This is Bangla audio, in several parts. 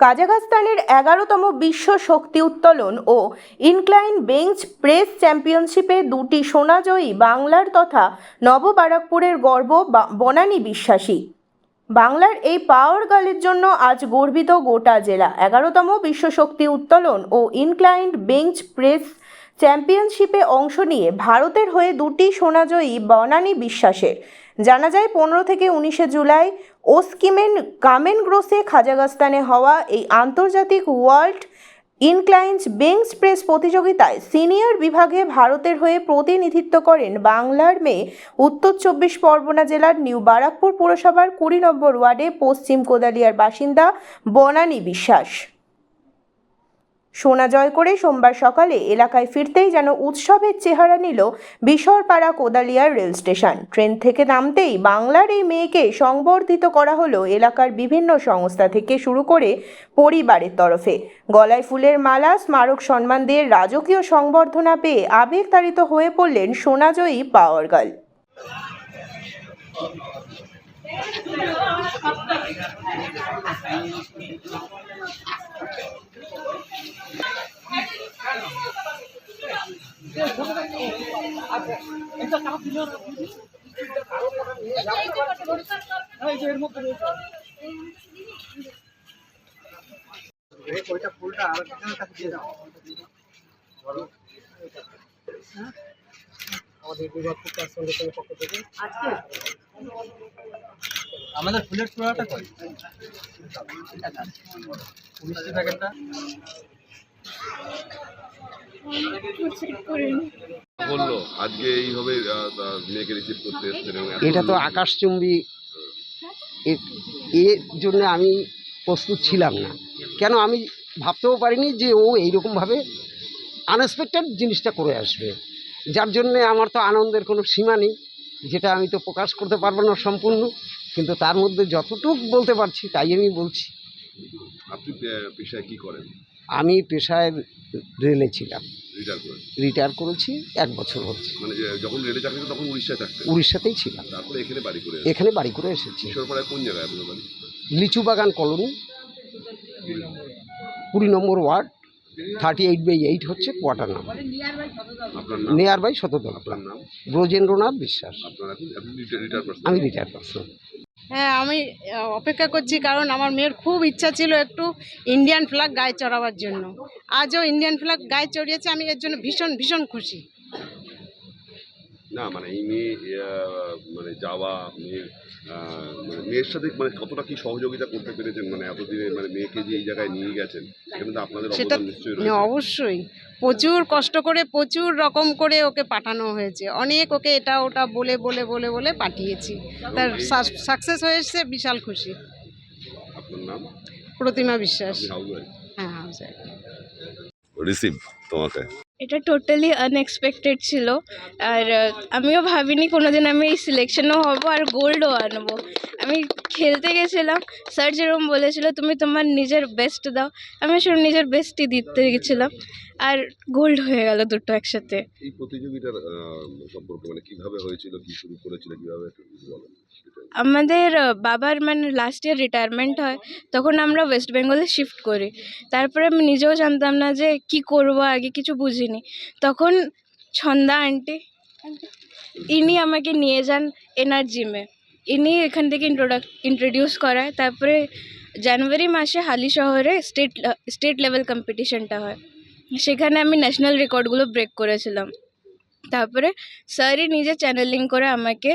কাজাখস্তানের 11তম বিশ্ব শক্তি উত্তোলন ও ইনক্লাইন বেঞ্চ প্রেস চ্যাম্পিয়নশিপে দুটি সোনাজয়ী বাংলার তথা নববারাকপুরের গর্ব বনানী বিশ্বাসী। বাংলার এই পাওয়ার গার্লের জন্য আজ গর্বিত গোটা জেলা। 11তম বিশ্ব শক্তি উত্তোলন ও ইনক্লাইন্ড বেঞ্চ প্রেস চ্যাম্পিয়নশিপে অংশ নিয়ে ভারতের হয়ে দুটি সোনাজয়ী বনানী বিশ্বাসের। জানা যায় 15 থেকে 19 জুলাই ওস্কিমেন কামেনগ্রোসে কাজাখস্তানে হওয়া এই আন্তর্জাতিক ওয়ার্ল্ড ইনক্লাইন্ড বেঞ্চ প্রেস প্রতিযোগিতায় সিনিয়র বিভাগে ভারতের হয়ে প্রতিনিধিত্ব করেন বাংলার মেয়ে উত্তর 24 পরগনা জেলার নিউ বারাকপুর পৌরসভার 20 নম্বর ওয়ার্ডে পশ্চিম কোদালিয়ার বাসিন্দা বনানী বিশ্বাস। সোনা জয় করে সোমবার সকালে এলাকায় ফিরতেই যেন উৎসবের চেহারা নিল বিশরপাড়া কোদালিয়ার রেল স্টেশন। ট্রেন থেকে নামতেই বাংলার এই মেয়েকে সংবর্ধিত করা হলো এলাকার বিভিন্ন সংস্থা থেকে শুরু করে পরিবারের তরফে। গলায় ফুলের মালা, স্মারক সম্মান দিয়ে রাজকীয় সংবর্ধনা পেয়ে আবেগতাড়িত হয়ে পড়লেন সোনাজয়ী পাওয়ার গার্ল। আমাদের ফুলের ছোড়াটা কই মিষ্টি প্যাকেটটা বললো আজকে এইভাবে মেয়েকে রিসিভ করতে এসেছেন। এটা তো আকাশচুম্বী, এর জন্য আমি প্রস্তুত ছিলাম না। কেন আমি ভাবতেও পারিনি যে ও এইরকমভাবে আনএক্সপেক্টেড জিনিসটা করে আসবে, যার জন্যে আমার তো আনন্দের কোনো সীমা নেই, যেটা আমি তো প্রকাশ করতে পারবো না সম্পূর্ণ, কিন্তু তার মধ্যে যতটুকু বলতে পারছি তাই আমি বলছি। আপনি পেশায় কি করেন? আমি পেশায় রেলে ছিলাম, রিটায়ার করেছি 1 বছর হচ্ছে। মানে যখন রেলে চাকরি তখন উড়িষ্যায় থাকতেন? উড়িষ্যাতেই ছিলাম, তারপরে এখানে বাড়ি করে এসেছি। কিশোরপাড়ায় কোন জায়গায় আপনার বাড়ি? লিচু বাগান কলোনি, 20 নম্বর ওয়ার্ড, 38/8 হচ্ছে কোয়ার্টার নাম। আপনার নাম? নিয়ার বাই শতদল। আপনার নাম? ব্রজেন্দ্রনাথ বিশ্বাস। আপনার আপনি রিটায়ার পারসন? আমি রিটায়ার পারসন। হ্যাঁ, আমি অপেক্ষা করছি, কারণ আমার মেয়ের খুব ইচ্ছা ছিল একটু ইন্ডিয়ান ফ্ল্যাগ গায়ে চড়াবার জন্য। আজও ইন্ডিয়ান ফ্ল্যাগ গায়ে চড়িয়েছে, আমি এর জন্য ভীষণ ভীষণ খুশি। না মানে এই মেয়ে মানে যাওয়া মেয়ের সাথে মানে কতটা কি সহযোগিতা করতে পেরেছেন, মানে এতদিনে মানে মেয়েকে যে এই জায়গায় নিয়ে গেছেন সেখানে তো আপনাদের সেটা অবদান নিশ্চয়ই রয়েছে। অবশ্যই প্রচুর কষ্ট করে প্রচুর রকম করে ওকে পাঠানো হয়েছে, অনেক ওকে এটা ওটা বলে বলে বলে বলে পাঠিয়েছি, তার সাকসেস হয়েছে, বিশাল খুশি। আপনার নাম? প্রতিমা বিশ্বাস। হ্যাঁ, হাউস ওয়াইফ। রিসিভ তোমাকে এটা টোটালি আনএক্সপেক্টেড ছিল, আর আমিও ভাবিনি কোনোদিন আমি এই সিলেকশনও হব আর গোল্ডও আনবো। আমি খেলতে গেছিলাম, স্যার যেরকম বলেছিল তুমি তোমার নিজের বেস্ট দাও, আমি আসলে নিজের বেস্টই দিতে গেছিলাম, আর গোল্ড হয়ে গেল দুটো একসাথে। এই প্রতিযোগিতার সম্পর্কে মানে কিভাবে হয়েছিল, কি শুরু করেছিল, কিভাবে বলেন? আমাদের বাবার মানে লাস্ট ইয়ার রিটায়ারমেন্ট হয়, তখন আমরা ওয়েস্ট বেঙ্গলে শিফট করি। তারপরে আমি নিজেও জানতাম না যে কি করব, আগে কিছু বুঝিনি। তখন ছন্দা আন্টি ইনি আমাকে নিয়ে যান এনআর জিমে, ইনি এখান থেকে ইন্ট্রোডিউস করায়। তারপরে জানুয়ারি মাসে হালি শহরে স্টেট লেভেল কম্পিটিশনটা হয়, সেখানে আমি ন্যাশনাল রেকর্ডগুলো ব্রেক করেছিলাম। তারপরে স্যারই নিজে চ্যানেলিং করে আমাকে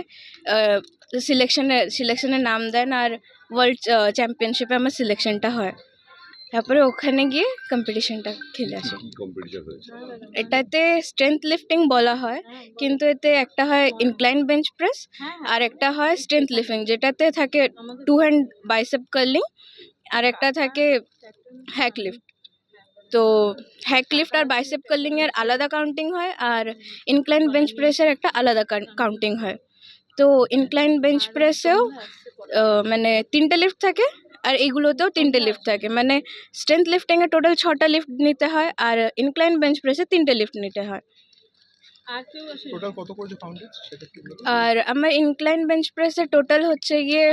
সিলেকশনে নাম দেন, আর ওয়ার্ল্ড চ্যাম্পিয়নশিপে আমার সিলেকশনটা হয়। তারপরে ওখানে গিয়ে কম্পিটিশনটা খেলে আসি। এটাতে স্ট্রেংথ লিফটিং বলা হয়, কিন্তু এতে একটা হয় ইনক্লাইন বেঞ্চ প্রেস আর একটা হয় স্ট্রেংথ লিফটিং, যেটাতে থাকে 2 হ্যান্ড বাইসেপ কার্লিং আর একটা থাকে হ্যাক লিফট। তো হ্যাক লিফট আর বাইসেপ কার্লিংয়ের আলাদা কাউন্টিং হয়, আর ইনক্লাইন বেঞ্চ প্রেসের একটা আলাদা কাউন্টিং হয়। তো ইনক্লাইন বেঞ্চ প্রেসেও মানে 3টে লিফট থাকে, আর এইগুলোতেও 3টে লিফট থাকে। মানে স্ট্রেংথ লিফটিংয়ে টোটাল 6টা লিফট নিতে হয়, আর ইনক্লাইন বেঞ্চ প্রেসে 3টে লিফট নিতে হয়। টোটাল কত করেছে ফাউন্ডেজ সেটা কি বলতে আর আমার ইনক্লাইন বেঞ্চ প্রেসের টোটাল হচ্ছে গিয়ে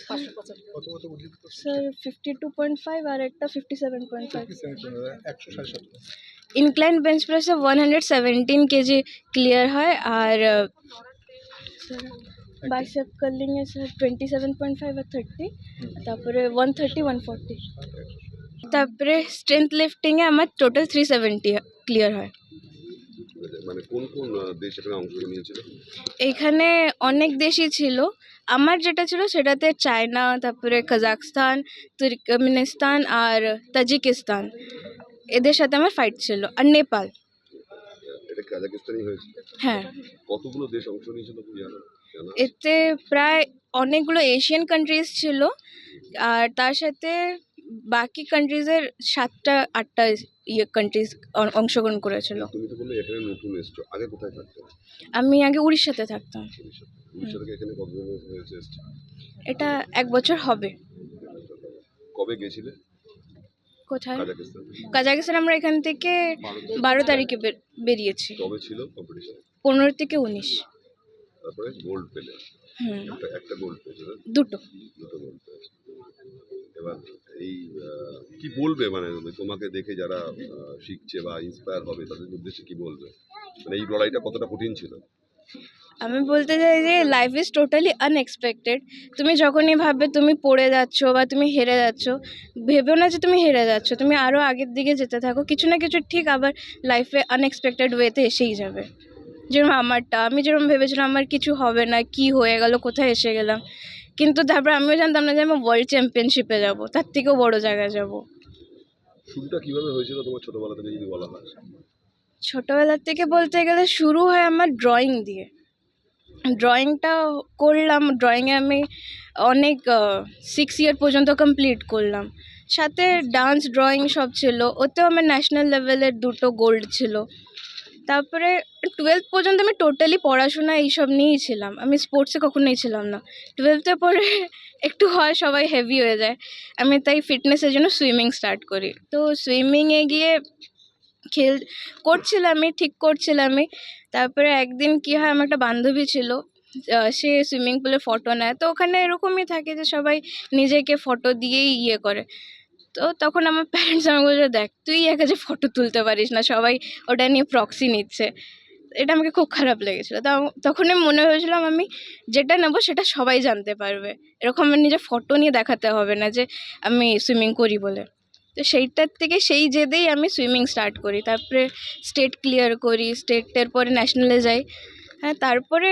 কত কত বুঝলি স্যার 52.5 আর একটা 57.5। 107 ইনক্লাইন বেঞ্চ প্রেসে 117 কেজি ক্লিয়ার হয় আর বাইসেপ কার্লিংয়ে স্যার 27.5 আর 30, তারপরে 130 140। তারপরে স্ট্রেংথ লিফটিংয়ে আমার টোটাল 370 ক্লিয়ার হয়। মানে কোন কোন দেশ এখানে অংশগ্রহণ নিয়েছিল? এখানে অনেক দেশই ছিল, আমার যেটা ছিল সেটাতে চায়না, তারপরে কাজাখস্তান, তুর্কমেনিস্তান আর তাজিকিস্তান, এদের সাথে আমার ফাইট ছিল, আর নেপাল। এটা কাজাকিস্তানই হয়েছে? হ্যাঁ, কতগুলো দেশ অংশ নিয়েছিল তুমি জানো? এতে প্রায় অনেকগুলো এশিয়ান কান্ট্রিজ ছিল, আর তার সাথে বাকি কান্ট্রিজের 7টা 8টা কান্ট্রিজ অংশগ্রহণ করেছিল। তুমি তো বললে এখানে নতুন এসছো, আগে কোথায় থাকতে? আমি আগে উড়িষ্যাতে থাকতাম। উড়িষ্যা থেকে এখানে কতদিন হয়েছে এসছো? এটা 1 বছর হবে। কবে গেছিলে কোথায়? কাজাকিস্তান? কাজাখস্তান আমরা এখান থেকে 12 তারিখে বেরিয়েছি। কবে ছিল কম্পিটিশন? 15 থেকে 19। তারপরে গোল্ড পেলে? হুম, একটা গোল্ড পেয়েছে না? দুটো গোল্ড পেয়েছে। এবার এই কি বলবে মানে তোমাকে দেখে যারা শিখছে বা ইন্সপায়ার হবে তাদের উদ্দেশ্যে কি বলবে, মানে এই লড়াইটা কতটা কঠিন ছিল? আমি বলতে চাই যে লাইফ ইজ টোটালি আনএক্সপেক্টেড। তুমি যখনই ভাববে তুমি পড়ে যাচ্ছ বা তুমি হেরে যাচ্ছ, ভেবেও না যে তুমি হেরে যাচ্ছ, তুমি আরও আগের দিকে যেতে থাকো, কিছু না কিছু ঠিক আবার লাইফে আনএক্সপেক্টেড ওয়েতে এসেই যাবে। যেরকম আমারটা, আমি যেরকম ভেবেছিলাম আমার কিছু হবে না, কি হয়ে গেল, কোথায় এসে গেলাম, কিন্তু তারপর আমিও জানতাম না যে আমি ওয়ার্ল্ড চ্যাম্পিয়নশিপে যাব, তার থেকেও বড় জায়গায় যাব। শুরুটা কিভাবে হয়েছিল তোমার ছোটবেলা থেকে যদি বলা হয়? ছোটোবেলার থেকে বলতে গেলে শুরু হয় আমার ড্রয়িং দিয়ে। ড্রয়িংটা করলাম, ড্রয়িংয়ে আমি অনেক 6 ইয়ার পর্যন্ত কমপ্লিট করলাম, সাথে ডান্স ড্রয়িং সব ছিল, ওতেও আমার ন্যাশনাল লেভেলের 2টো গোল্ড ছিল। তারপরে 12th পর্যন্ত আমি টোটালি পড়াশোনা এইসব নিয়েই ছিলাম, আমি স্পোর্টসে কখনোই ছিলাম না। 12th পরে একটু হয় সবাই হেভি হয়ে যায়, আমি তাই ফিটনেসের জন্য সুইমিং স্টার্ট করি। তো সুইমিংয়ে গিয়ে করছিলামই, ঠিক করছিলামই। তারপরে একদিন কী হয়, আমার একটা বান্ধবী ছিল, সে সুইমিং পুলে ফটো নেয়, তো ওখানে এরকমই থাকে যে সবাই নিজেকে ফটো দিয়েই ইয়ে করে। তো তখন আমার প্যারেন্টস আমাকে বলছে, দেখ তুই একা যে ফটো তুলতে পারিস না, সবাই ওটা নিয়ে প্রক্সি নিচ্ছে। এটা আমাকে খুব খারাপ লেগেছিলো। তখনই মনে হয়েছিলাম আমি যেটা নেবো সেটা সবাই জানতে পারবে, এরকম আমার নিজের ফটো নিয়ে দেখাতে হবে না যে আমি সুইমিং করি বলে। তো সেইটার থেকে সেই জেদেই আমি সুইমিং স্টার্ট করি, তারপরে স্টেট ক্লিয়ার করি, স্টেটের পরে ন্যাশনালে যাই। হ্যাঁ, তারপরে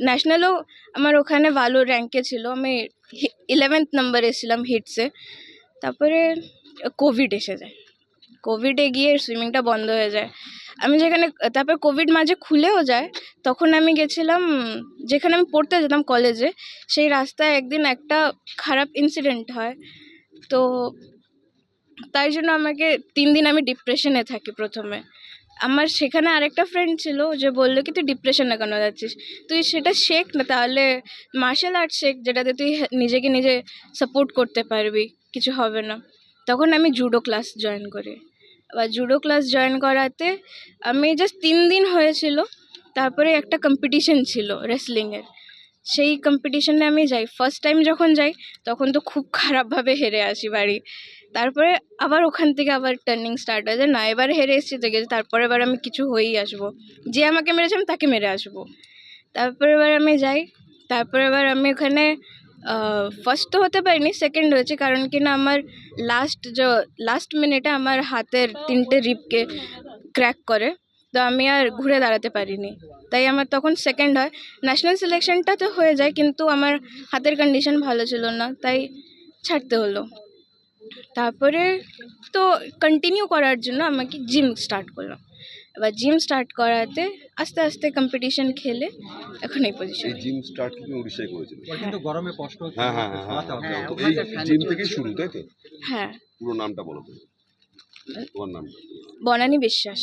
ন্যাশনালেও আমার ওখানে ভালো র্যাঙ্কে ছিল, আমি 11th নাম্বার এসেছিলাম হিটসে। তারপরে কোভিড এসে যায়, কোভিডে গিয়ে সুইমিংটা বন্ধ হয়ে যায়। আমি যেখানে, তারপর কোভিড মাঝে খুলেও যায়, তখন আমি গেছিলাম যেখানে আমি পড়তে যেতাম কলেজে, সেই রাস্তায় একদিন একটা খারাপ ইনসিডেন্ট হয়। তো তাই জন্য আমাকে 3 দিন আমি ডিপ্রেশনে থাকি প্রথমে। আমার সেখানে আরেকটা ফ্রেন্ড ছিল যে বললো কি তুই ডিপ্রেশনে কেন যাচ্ছিস, তুই সেটা শেখ না, তাহলে মার্শাল আর্ট শেখ যেটাতে তুই নিজেকে নিজে সাপোর্ট করতে পারবি, কিছু হবে না। তখন আমি জুডো ক্লাস জয়েন করি। এবার জুডো ক্লাস জয়েন করাতে আমি জাস্ট 3 দিন হয়েছিল, তারপরে একটা কম্পিটিশন ছিল রেসলিংয়ের, সেই কম্পিটিশনে আমি যাই। ফার্স্ট টাইম যখন যাই তখন তো খুব খারাপভাবে হেরে আসি বাড়ি। তারপরে আবার ওখান থেকে আবার টার্নিং স্টার্ট হয় যে না, এবার হেরে এসেছি তো গেছি, তারপরে এবার আমি কিছু হয়েই আসবো, যে আমাকে মেরেছে আমি তাকে মেরে আসবো। তারপরে এবার আমি যাই, তারপরে এবার আমি ওখানে ফার্স্ট তো হতে পারিনি, সেকেন্ড হয়েছে, কারণ কি না আমার লাস্ট মিনিটে আমার হাতের 3টে রিবকে ক্র্যাক করে, তো আমি আর ঘুরে দাঁড়াতে পারিনি, তাই আমার তখন সেকেন্ড হয়। ন্যাশনাল সিলেকশনটা তো হয়ে যায়, কিন্তু আমার হাতের কন্ডিশন ভালো ছিল না, তাই ছাড়তে হলো। তারপরে তো কন্টিনিউ করার জন্য আমাকে জিম স্টার্ট করলাম। এবার জিম স্টার্ট করাতে আস্তে আস্তে কম্পিটিশন খেলে এখন এই পজিশন। এই জিম স্টার্ট কি তুমি উড়িষ্যায় করেছিলে? কিন্তু গরমে কষ্ট হচ্ছে। হ্যাঁ হ্যাঁ হ্যাঁ, এই জিম থেকেই শুরু, তাই তো? হ্যাঁ, পুরো নামটা বলো তো, তোমার নামটা? বনানী বিশ্বাস।